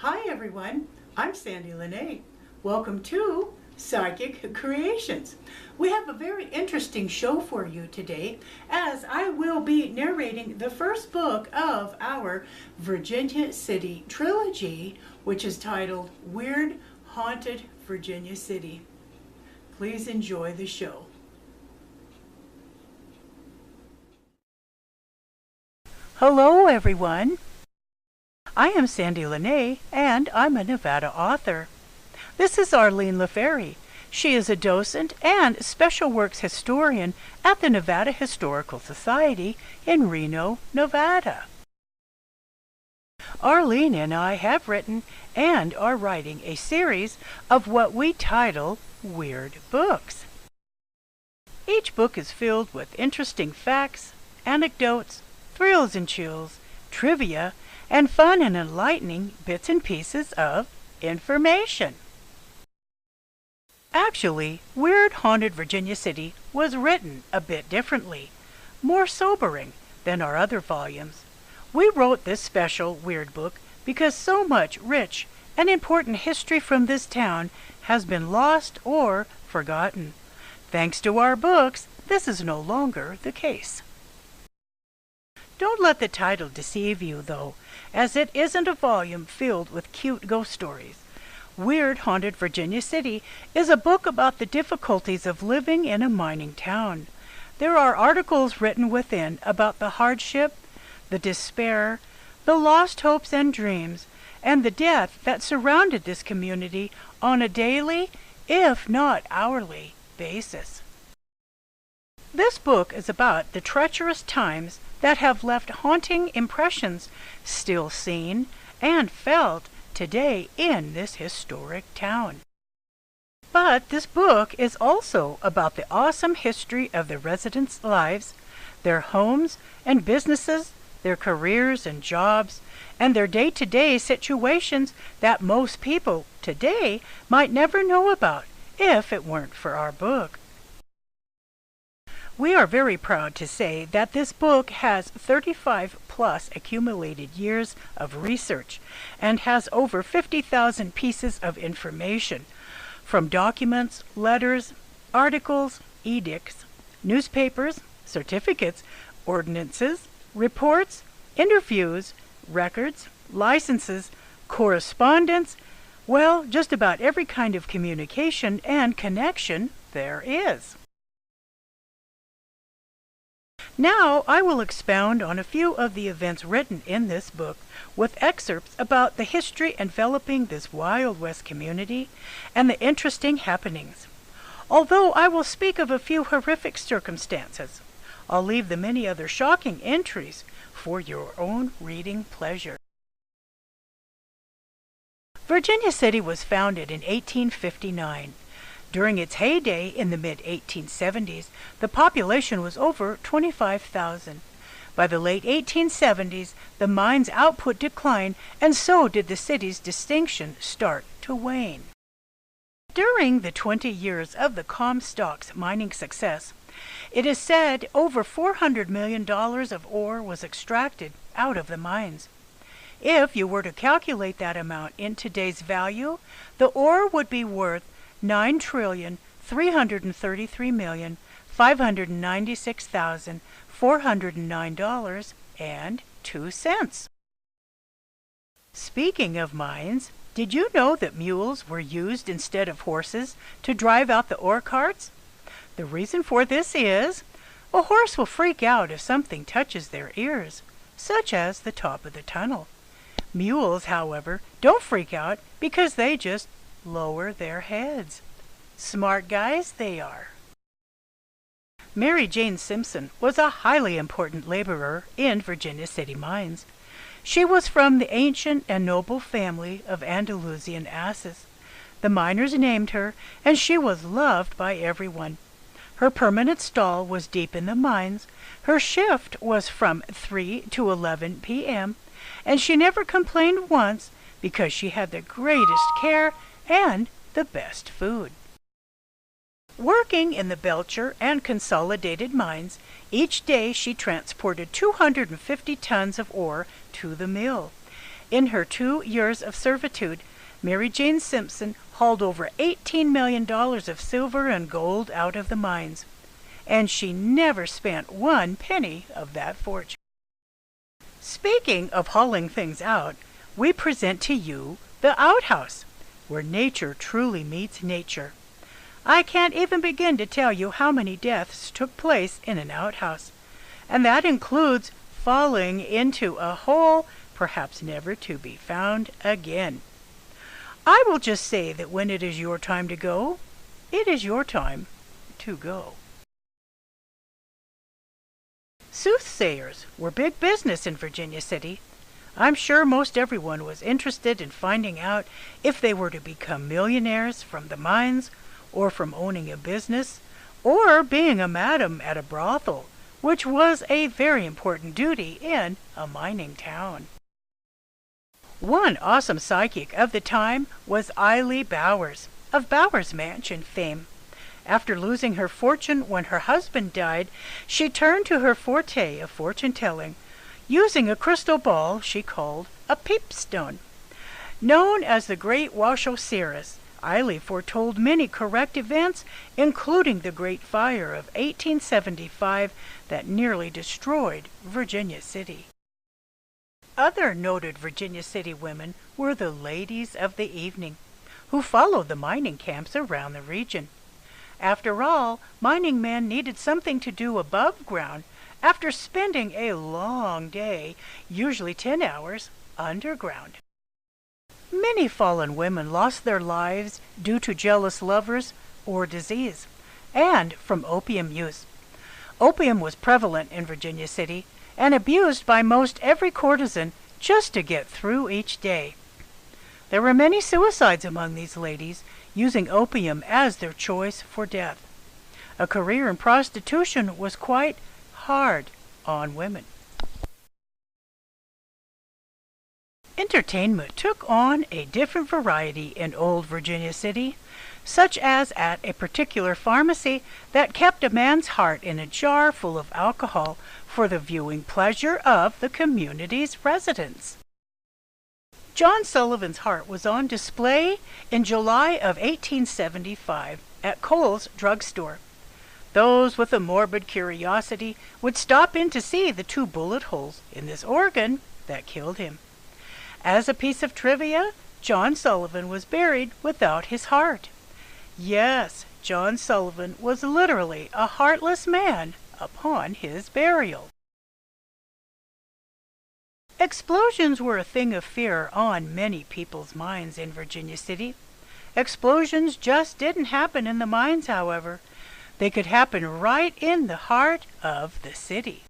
Hi everyone, I'm Sandie La Nae. Welcome to Psychic Creations. We have a very interesting show for you today, as I will be narrating the first book of our Virginia City Trilogy, which is titled Weird Haunted Virginia City. Please enjoy the show. Hello everyone. I am Sandie La Nae, and I'm a Nevada author. This is Arline La Ferry. She is a docent and special works historian at the Nevada Historical Society in Reno, Nevada. Arline and I have written and are writing a series of what we title Weird Books. Each book is filled with interesting facts, anecdotes, thrills and chills, trivia, and fun and enlightening bits and pieces of information. Actually, Weird Haunted Virginia City was written a bit differently, more sobering than our other volumes. We wrote this special weird book because so much rich and important history from this town has been lost or forgotten. Thanks to our books, this is no longer the case. Don't let the title deceive you, though, as it isn't a volume filled with cute ghost stories. Weird Haunted Virginia City is a book about the difficulties of living in a mining town. There are articles written within about the hardship, the despair, the lost hopes and dreams, and the death that surrounded this community on a daily, if not hourly, basis. This book is about the treacherous times that have left haunting impressions still seen and felt today in this historic town. But this book is also about the awesome history of the residents' lives, their homes and businesses, their careers and jobs, and their day-to-day situations that most people today might never know about if it weren't for our book. We are very proud to say that this book has 35-plus accumulated years of research and has over 50,000 pieces of information, from documents, letters, articles, edicts, newspapers, certificates, ordinances, reports, interviews, records, licenses, correspondence, well, just about every kind of communication and connection there is. Now I will expound on a few of the events written in this book, with excerpts about the history enveloping this Wild West community and the interesting happenings. Although I will speak of a few horrific circumstances, I'll leave the many other shocking entries for your own reading pleasure. Virginia City was founded in 1859. During its heyday in the mid-1870s, the population was over 25,000. By the late 1870s, the mine's output declined, and so did the city's distinction start to wane. During the 20 years of the Comstock's mining success, it is said over $400 million of ore was extracted out of the mines. If you were to calculate that amount in today's value, the ore would be worth $9,333,596,409.02. Speaking of mines, did you know that mules were used instead of horses to drive out the ore carts? The reason for this is, a horse will freak out if something touches their ears, such as the top of the tunnel. Mules, however, don't freak out because they just lower their heads. Smart guys they are. Mary Jane Simpson was a highly important laborer in Virginia City mines. She was from the ancient and noble family of Andalusian asses. The miners named her, and she was loved by everyone. Her permanent stall was deep in the mines. Her shift was from 3 to 11 p.m., and she never complained once because she had the greatest care and the best food. Working in the Belcher and Consolidated mines, each day she transported 250 tons of ore to the mill. In her 2 years of servitude, Mary Jane Simpson hauled over $18 million of silver and gold out of the mines, and she never spent 1 penny of that fortune. Speaking of hauling things out, we present to you the outhouse, where nature truly meets nature. I can't even begin to tell you how many deaths took place in an outhouse, and that includes falling into a hole perhaps never to be found again. I will just say that when it is your time to go, it is your time to go. Soothsayers were big business in Virginia City. I'm sure most everyone was interested in finding out if they were to become millionaires from the mines, or from owning a business, or being a madam at a brothel, which was a very important duty in a mining town. One awesome psychic of the time was Eileen Bowers, of Bowers Mansion fame. After losing her fortune when her husband died, she turned to her forte of fortune-telling, using a crystal ball she called a peepstone. Known as the Great Washoe Seeress, Eileen foretold many correct events, including the Great Fire of 1875 that nearly destroyed Virginia City. Other noted Virginia City women were the ladies of the evening, who followed the mining camps around the region. After all, mining men needed something to do above ground after spending a long day, usually 10 hours, underground. Many fallen women lost their lives due to jealous lovers or disease, and from opium use. Opium was prevalent in Virginia City and abused by most every courtesan just to get through each day. There were many suicides among these ladies, using opium as their choice for death. A career in prostitution was quite hard on women. Entertainment took on a different variety in old Virginia City, such as at a particular pharmacy that kept a man's heart in a jar full of alcohol for the viewing pleasure of the community's residents. John Sullivan's heart was on display in July of 1875 at Kohl's drugstore. Those with a morbid curiosity would stop in to see the 2 bullet holes in this organ that killed him. As a piece of trivia, John Sullivan was buried without his heart. Yes, John Sullivan was literally a heartless man upon his burial. Explosions were a thing of fear on many people's minds in Virginia City. Explosions just didn't happen in the mines, however. They could happen right in the heart of the city.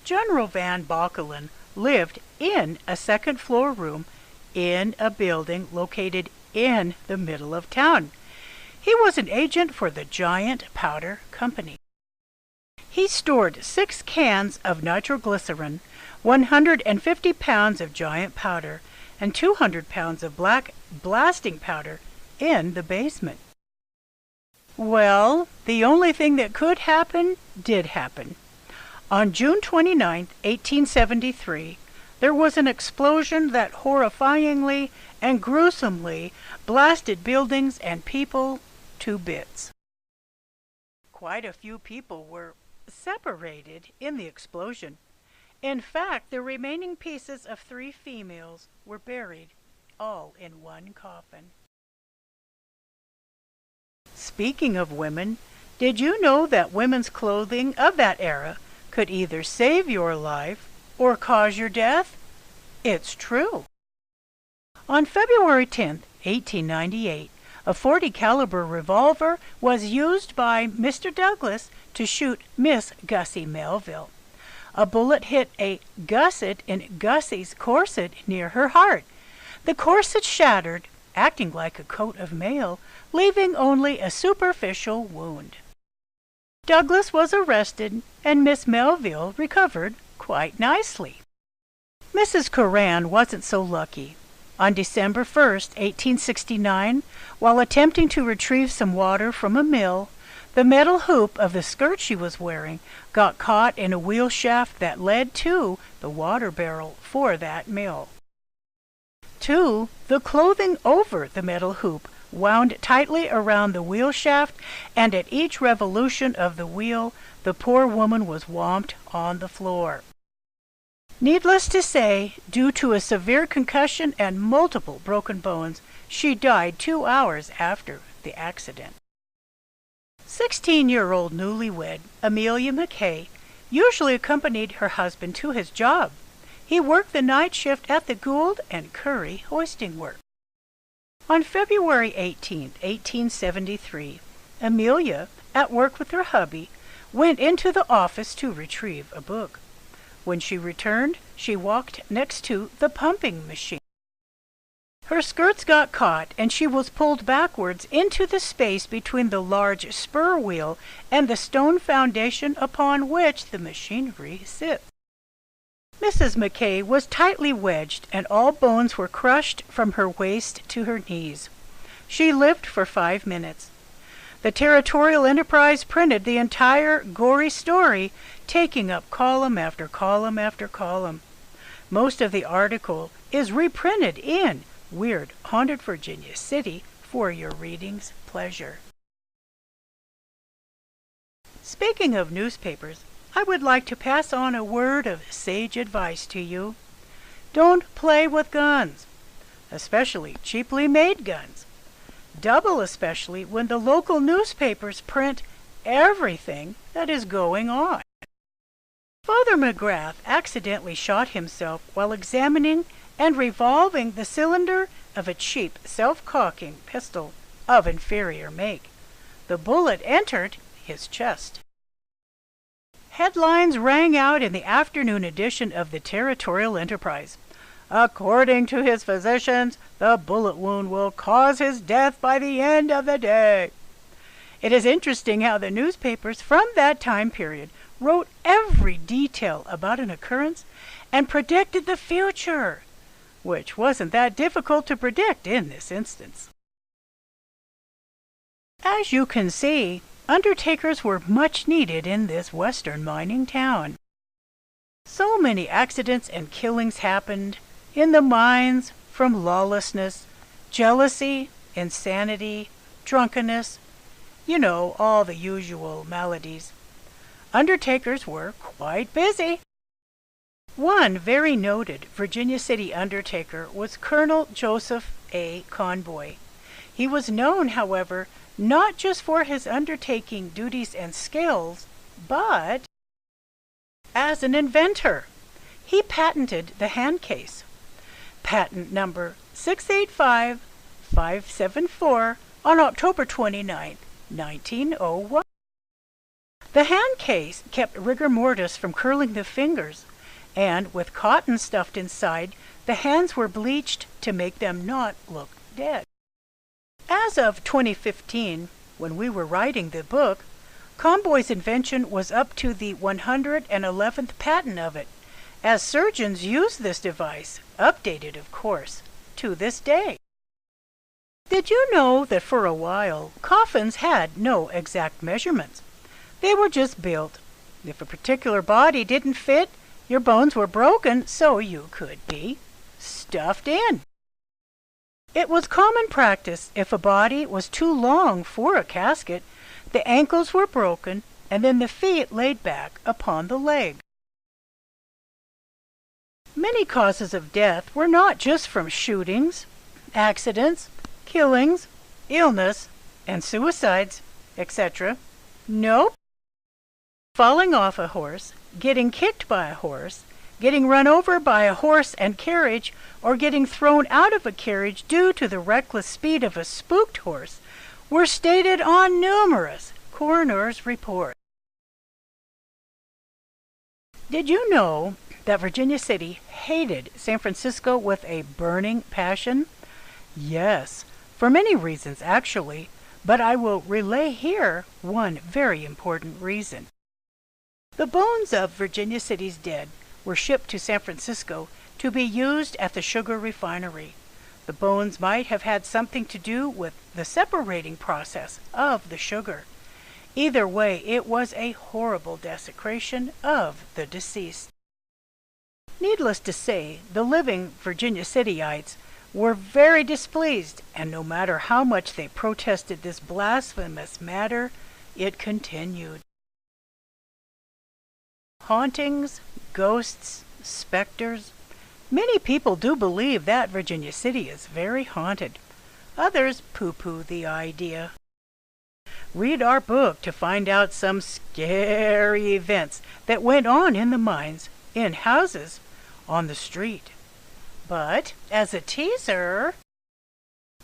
General Van Bokkelen lived in a second-floor room in a building located in the middle of town. He was an agent for the Giant Powder Company. He stored 6 cans of nitroglycerin, 150 pounds of giant powder, and 200 pounds of black blasting powder in the basement. Well, the only thing that could happen did happen. On June 29, 1873, there was an explosion that horrifyingly and gruesomely blasted buildings and people to bits. Quite a few people were separated in the explosion. In fact, the remaining pieces of 3 females were buried, all in one coffin. Speaking of women, did you know that women's clothing of that era could either save your life or cause your death? It's true. On February 10, 1898, a .40 caliber revolver was used by Mr. Douglas to shoot Miss Gussie Melville. A bullet hit a gusset in Gussie's corset near her heart. The corset shattered, acting like a coat of mail, leaving only a superficial wound. Douglas was arrested, and Miss Melville recovered quite nicely. Mrs. Curran wasn't so lucky. On December 1, 1869, while attempting to retrieve some water from a mill, the metal hoop of the skirt she was wearing got caught in a wheel shaft that led to the water barrel for that mill. 2. The clothing over the metal hoop wound tightly around the wheel shaft, and at each revolution of the wheel, the poor woman was whomped on the floor. Needless to say, due to a severe concussion and multiple broken bones, she died 2 hours after the accident. 16-year-old newlywed Amelia McKay usually accompanied her husband to his job. He worked the night shift at the Gould and Curry hoisting work. On February 18, 1873, Amelia, at work with her hubby, went into the office to retrieve a book. When she returned, she walked next to the pumping machine. Her skirts got caught, and she was pulled backwards into the space between the large spur wheel and the stone foundation upon which the machinery sits. Mrs. McKay was tightly wedged, and all bones were crushed from her waist to her knees. She lived for 5 minutes. The Territorial Enterprise printed the entire gory story, taking up column after column after column. Most of the article is reprinted in Weird Haunted Virginia City for your reading's pleasure. Speaking of newspapers, I would like to pass on a word of sage advice to you. Don't play with guns, especially cheaply made guns. Double especially when the local newspapers print everything that is going on. Father McGrath accidentally shot himself while examining and revolving the cylinder of a cheap self-cocking pistol of inferior make. The bullet entered his chest. Headlines rang out in the afternoon edition of the Territorial Enterprise. According to his physicians, the bullet wound will cause his death by the end of the day. It is interesting how the newspapers from that time period wrote every detail about an occurrence and predicted the future, which wasn't that difficult to predict in this instance. As you can see, undertakers were much needed in this western mining town. So many accidents and killings happened in the mines from lawlessness, jealousy, insanity, drunkenness, all the usual maladies. Undertakers were quite busy. One very noted Virginia City undertaker was Colonel Joseph A. Conboy. He was known, however, not just for his undertaking duties and skills, but as an inventor. He patented the hand case. Patent number 685574 on October 29, 1901. The hand case kept rigor mortis from curling the fingers, and with cotton stuffed inside, the hands were bleached to make them not look dead. As of 2015, when we were writing the book, Conboy's invention was up to the 111th patent of it, as surgeons use this device, updated of course, to this day. Did you know that for a while, coffins had no exact measurements? They were just built. If a particular body didn't fit, your bones were broken so you could be stuffed in. It was common practice if a body was too long for a casket, the ankles were broken and then the feet laid back upon the leg. Many causes of death were not just from shootings, accidents, killings, illness, and suicides, etc. Nope. Falling off a horse, getting kicked by a horse, getting run over by a horse and carriage, or getting thrown out of a carriage due to the reckless speed of a spooked horse were stated on numerous coroner's reports. Did you know that Virginia City hated San Francisco with a burning passion? Yes, for many reasons actually, but I will relay here one very important reason. The bones of Virginia City's dead were shipped to San Francisco to be used at the sugar refinery. The bones might have had something to do with the separating process of the sugar. Either way, it was a horrible desecration of the deceased. Needless to say, the living Virginia Cityites were very displeased, and no matter how much they protested this blasphemous matter, it continued. Hauntings, ghosts, specters. Many people do believe that Virginia City is very haunted. Others pooh-pooh the idea. Read our book to find out some scary events that went on in the mines, in houses, on the street. But, as a teaser,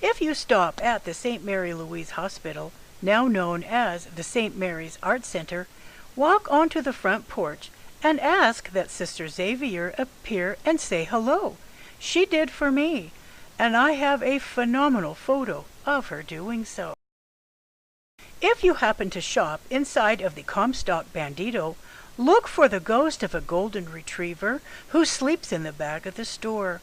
if you stop at the St. Mary Louise Hospital, now known as the St. Mary's Art Center, walk onto the front porch and ask that Sister Xavier appear and say hello. She did for me, and I have a phenomenal photo of her doing so. If you happen to shop inside of the Comstock Bandito, look for the ghost of a golden retriever who sleeps in the back of the store.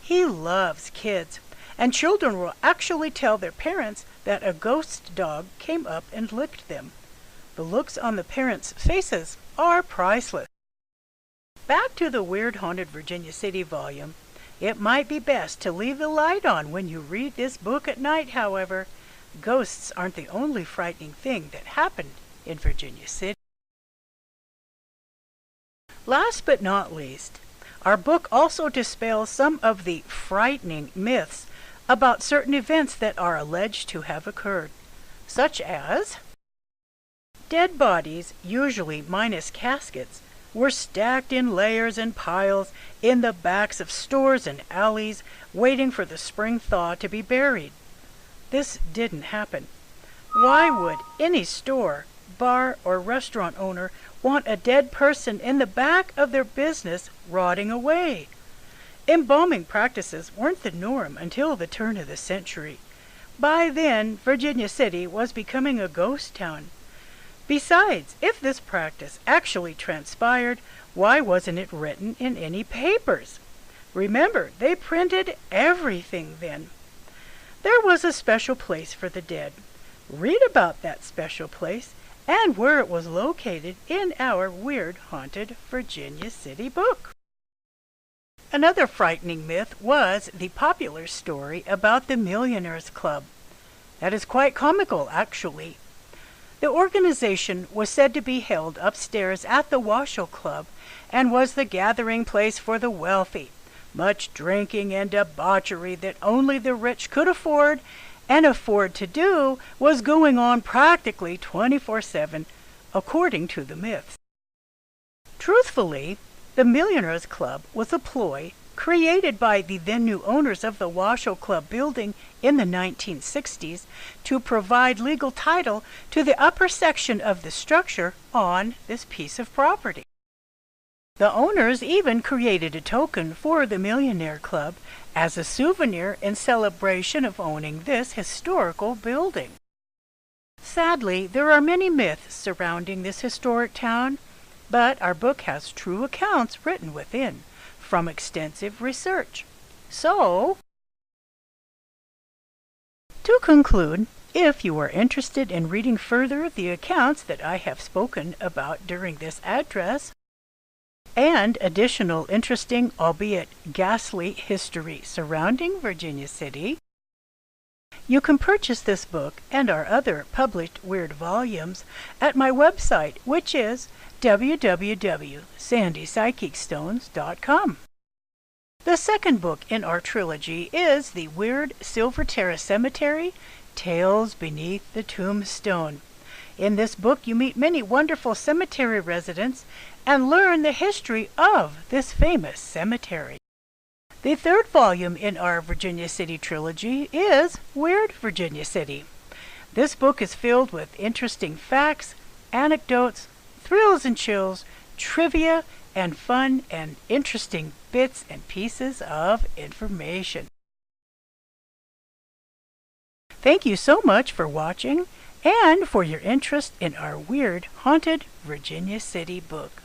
He loves kids, and children will actually tell their parents that a ghost dog came up and licked them. The looks on the parents' faces are priceless. Back to the Weird Haunted Virginia City volume. It might be best to leave the light on when you read this book at night, however. Ghosts aren't the only frightening thing that happened in Virginia City. Last but not least, our book also dispels some of the frightening myths about certain events that are alleged to have occurred, such as dead bodies, usually minus caskets, were stacked in layers and piles in the backs of stores and alleys, waiting for the spring thaw to be buried. This didn't happen. Why would any store, bar, or restaurant owner want a dead person in the back of their business rotting away? Embalming practices weren't the norm until the turn of the century. By then, Virginia City was becoming a ghost town. Besides, if this practice actually transpired, why wasn't it written in any papers? Remember, they printed everything then. There was a special place for the dead. Read about that special place and where it was located in our Weird Haunted Virginia City book. Another frightening myth was the popular story about the Millionaires Club. That is quite comical, actually. The organization was said to be held upstairs at the Washoe Club and was the gathering place for the wealthy. Much drinking and debauchery that only the rich could afford and afford to do was going on practically 24/7, according to the myths. Truthfully, the Millionaires Club was a ploy created by the then new owners of the Washoe Club building in the 1960s to provide legal title to the upper section of the structure on this piece of property. The owners even created a token for the Millionaire Club as a souvenir in celebration of owning this historical building. Sadly, there are many myths surrounding this historic town, but our book has true accounts written within from extensive research. So, to conclude, if you are interested in reading further the accounts that I have spoken about during this address, and additional interesting, albeit ghastly, history surrounding Virginia City, you can purchase this book and our other published weird volumes at my website, which is www.sandypsychicstones.com. The second book in our trilogy is The Weird Silver Terrace Cemetery, Tales Beneath the Tombstone. In this book, you meet many wonderful cemetery residents and learn the history of this famous cemetery. The third volume in our Virginia City Trilogy is Weird Virginia City. This book is filled with interesting facts, anecdotes, thrills and chills, trivia, and fun and interesting bits and pieces of information. Thank you so much for watching and for your interest in our Weird Haunted Virginia City book.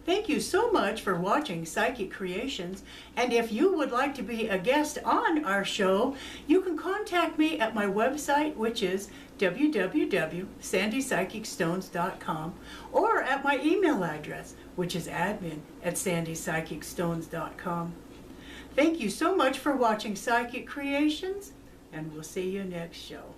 Thank you so much for watching Psychic Creations, and if you would like to be a guest on our show, you can contact me at my website, which is www.sandiepsychicstones.com, or at my email address, which is admin@sandiepsychicstones.com. Thank you so much for watching Psychic Creations, and we'll see you next show.